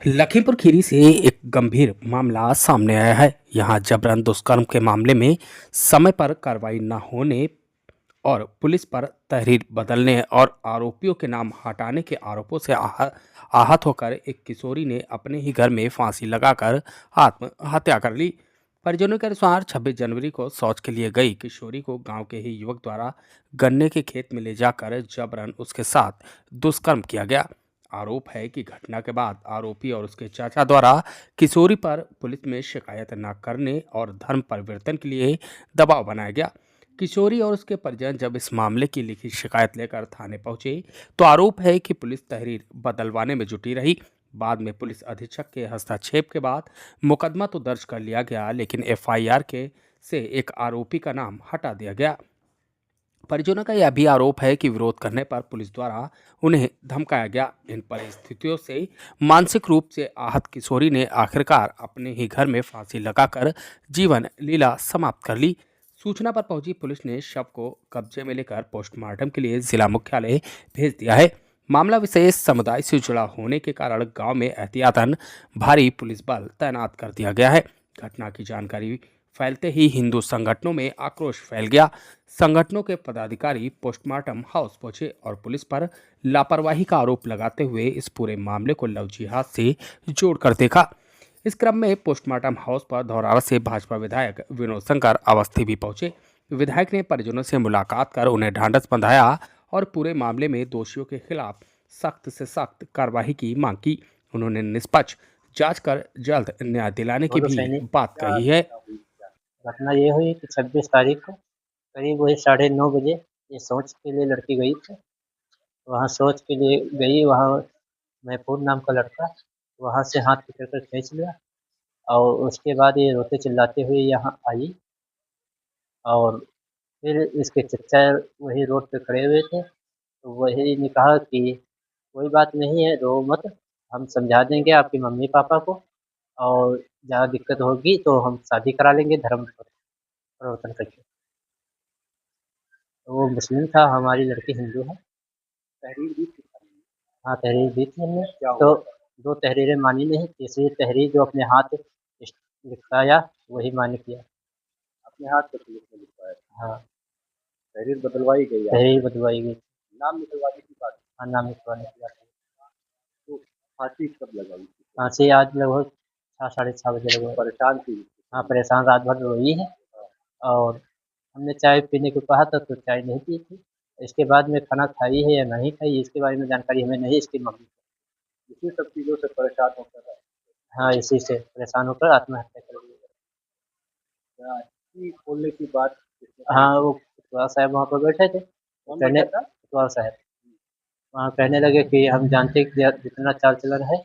लखीमपुर खीरी से एक गंभीर मामला सामने आया है। यहां जबरन दुष्कर्म के मामले में समय पर कार्रवाई न होने और पुलिस पर तहरीर बदलने और आरोपियों के नाम हटाने के आरोपों से आहत होकर एक किशोरी ने अपने ही घर में फांसी लगाकर आत्महत्या कर ली। परिजनों के अनुसार 26 जनवरी को शौच के लिए गई किशोरी को गांव के ही युवक द्वारा गन्ने के खेत में ले जाकर जबरन उसके साथ दुष्कर्म किया गया। आरोप है कि घटना के बाद आरोपी और उसके चाचा द्वारा किशोरी पर पुलिस में शिकायत न करने और धर्म परिवर्तन के लिए दबाव बनाया गया। किशोरी और उसके परिजन जब इस मामले की लिखित शिकायत लेकर थाने पहुंचे तो आरोप है कि पुलिस तहरीर बदलवाने में जुटी रही। बाद में पुलिस अधीक्षक के हस्तक्षेप के बाद मुकदमा तो दर्ज कर लिया गया, लेकिन एफआईआर के से एक आरोपी का नाम हटा दिया गया। परिजनों का यह भी आरोप है कि विरोध करने पर पुलिस द्वारा उन्हें धमकाया गया। इन परिस्थितियों से मानसिक रूप से आहत किशोरी ने आखिरकार अपने ही घर में फांसी लगाकर जीवन लीला समाप्त कर ली। सूचना पर पहुंची पुलिस ने शव को कब्जे में लेकर पोस्टमार्टम के लिए जिला मुख्यालय भेज दिया है। मामला विशेष समुदाय से जुड़ा होने के कारण गांव में एहतियातन भारी पुलिस बल तैनात कर दिया गया है। घटना की जानकारी फैलते ही हिंदू संगठनों में आक्रोश फैल गया। संगठनों के पदाधिकारी पोस्टमार्टम हाउस पहुंचे और पुलिस पर लापरवाही का आरोप लगाते हुए इस पूरे मामले को लव जिहाद से जोड़कर देखा। इस क्रम में पोस्टमार्टम हाउस पर धौरारा से भाजपा विधायक विनोद शंकर अवस्थी भी पहुंचे। विधायक ने परिजनों से मुलाकात कर उन्हें ढांढस बंधाया और पूरे मामले में दोषियों के खिलाफ सख्त से सख्त कार्रवाई की मांग की। उन्होंने निष्पक्ष जांच कर जल्द न्याय दिलाने की बोलो भी सैनिक, बात क्या कही है। घटना ये हुई कि 26 तारीख को करीब वही 9:30 बजे ये शौच के लिए लड़की गई थी। वहाँ शौच के लिए गई, वहाँ महफूज नाम का लड़का वहाँ से हाथ पकड़ कर खींच लिया और उसके बाद ये रोते चिल्लाते हुए यहाँ आई और फिर इसके चचा वही रोड पे खड़े हुए थे, तो वही ने कहा कि कोई बात नहीं है, रो मत, हम समझा देंगे आपके मम्मी पापा को और ज़्यादा दिक्कत होगी तो हम शादी करा लेंगे धर्म परिवर्तन करके। तो वो मुस्लिम था, हमारी लड़की हिंदू है। तहरीर दी थी। हाँ, तहरीर दी थी हमने। क्या तो हुआ? 2 तहरीरें मानी नहीं, तीसरी तहरीर जो अपने हाथ लिखवाया वही मान्य किया। अपने हाथ से पुलिस ने लिखवाया था। हाँ, तहरीर बदलवाई गई आपकी। तहरीर बदलवाई गई। नाम निकलवाने की बात। हाँ, नाम लिखवाने की बात है। तो फांसी कब लगाई थी? फांसी आज लगभग 6 साढ़े 6 बजे लगभग। परेशान थी? हाँ, परेशान रात भर रोई है और हमने चाय पीने को कहा था तो चाय नहीं पी थी। इसके बाद में खाना खाई है या नहीं खाई इसके बारे में जानकारी हमें नहीं, इसकी मम्मी को। इसी सब चीज़ों से परेशान होकर हाँ, इसी से परेशान होकर आत्महत्या कर ली। की खोलने की बात किसने की? हाँ, वो कोतवाल साहब वहाँ पर बैठे थे। कौन कहने बैठा था? कोतवाल साहब वहाँ कहने लगे कि हम जानते हैं कि जितना चाल चलन है,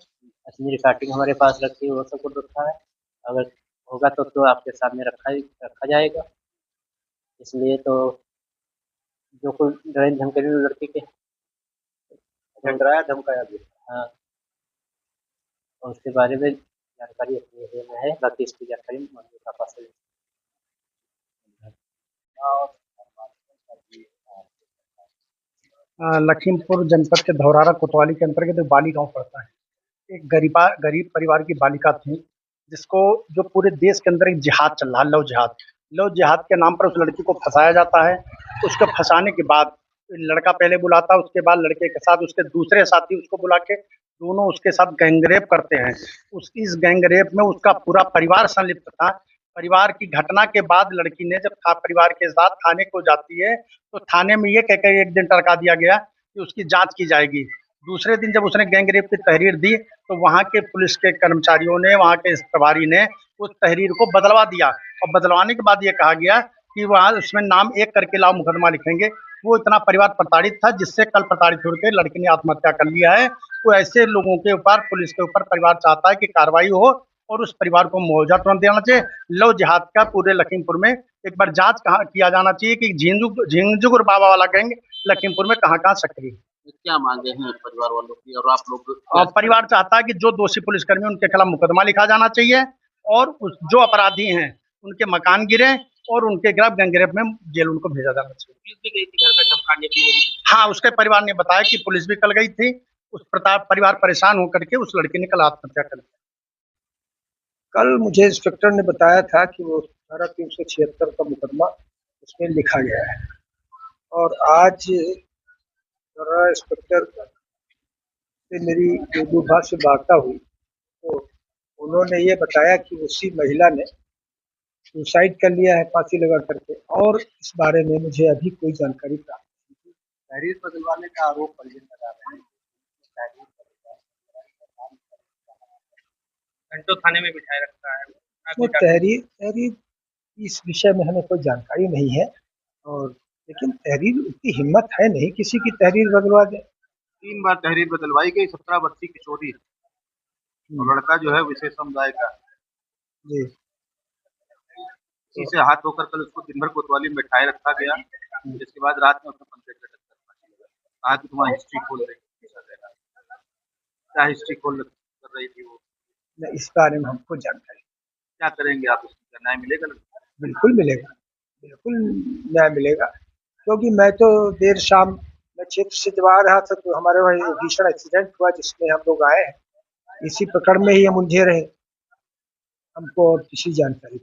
असली रिकॉर्डिंग हमारे पास रखी है, वो सब कुछ रखा है। अगर होगा तो आपके सामने रखा जाएगा। इसलिए तो जो कोई डरे धमकी लड़की के डराया धमकाया भी? हाँ, और उसके बारे में जानकारी अपने में है, बाकी इसकी जानकारी मम्मी पापा से। लखीमपुर जनपद के धौरारा कोतवाली के अंतर्गत एक बाली गांव पड़ता है। एक गरीब परिवार की बालिका थी, जिसको जो पूरे देश के अंदर एक जिहाद चल रहा है, लव जिहाद के नाम पर उस लड़की को फंसाया जाता है। उसको फंसाने के बाद लड़का पहले बुलाता है, उसके बाद लड़के के साथ उसके दूसरे साथी उसको बुला के दोनों उसके साथ गैंगरेप करते हैं। इस गैंगरेप में उसका पूरा परिवार संलिप्त था। परिवार की घटना के बाद लड़की ने जब परिवार के साथ थाने को जाती है, तो थाने में ये कहकर एक दिन टरका दिया गया कि उसकी जांच की जाएगी। दूसरे दिन जब उसने गैंगरेप की तहरीर दी, तो वहाँ के पुलिस के कर्मचारियों ने, वहाँ के प्रभारी ने उस तहरीर को बदलवा दिया और बदलवाने के बाद ये कहा गया कि वहाँ उसमें नाम एक करके लाओ, मुकदमा लिखेंगे। वो इतना परिवार प्रताड़ित था, जिससे कल प्रताड़ित होकर लड़की ने आत्महत्या कर लिया है। तो ऐसे लोगों के ऊपर, पुलिस के ऊपर परिवार चाहता है कि कार्रवाई हो और उस परिवार को मुआवजा तुरंत देना चाहिए। लव जिहाद का पूरे लखीमपुर में एक बार जांच कहाँ किया जाना चाहिए कि झिंझुर बाबा वाला गैंग लखीमपुर में कहाँ सक्रिय। क्या मांगे हैं परिवार वालों की और आप लोग? और परिवार चाहता है कि जो दोषी पुलिसकर्मी उनके खिलाफ मुकदमा लिखा जाना चाहिए और जो अपराधी हैं उनके मकान गिरे और उनके खिलाफ गैंगरेप में जेल उनको भेजा जाना चाहिए। पुलिस भी गई थी घर पे धमकाने के लिए? हाँ, उसके परिवार ने बताया कि पुलिस भी कल गई थी उस परिवार परेशान होकर के उस लड़के ने कल आत्महत्या कर ली। कल मुझे इंस्पेक्टर ने बताया था कि वो धारा 376 का मुकदमा उसमें लिखा गया है और आज दरोगा इंस्पेक्टर से मेरी विभाग से वार्ता हुई तो उन्होंने ये बताया कि उसी महिला ने सुसाइड कर लिया है फांसी लगा करके, और इस बारे में मुझे अभी कोई जानकारी प्राप्त नहीं। तहरीर बदलवाने का आरोप परिजन लगा रहे हैं। घंटों थाने में बिठाए रखा है। वो तहरीर तहरीर इस विषय में हमें कोई जानकारी नहीं है, और लेकिन तहरीर उतनी हिम्मत है नहीं किसी की तहरीर बदलवा दे। 3 बार तहरीर बदलवाई गई, 17 वर्षीय किशोरी है और लड़का जो है विशेष समुदाय का है। जी, इसी से हाथ धोकर कल उसको दिन भर कोतवाली में बैठाए रखा गया, जिसके बाद रात में उसने पंचायत बैठक कहा कि तुम हिस्ट्री खोल रही क्या हिस्ट्री खोल कर रही थी वो, न इस बारे में हमको जानकारी। क्या करेंगे आप, उसका न्याय मिलेगा? बिल्कुल मिलेगा, बिल्कुल न्याय मिलेगा, क्योंकि मैं तो देर शाम मैं क्षेत्र से जब आ रहा था तो हमारे वहाँ भीषण एक्सीडेंट हुआ जिसमें हम लोग आए हैं, इसी प्रकरण में ही हम उलझे रहे, हमको और किसी जानकारी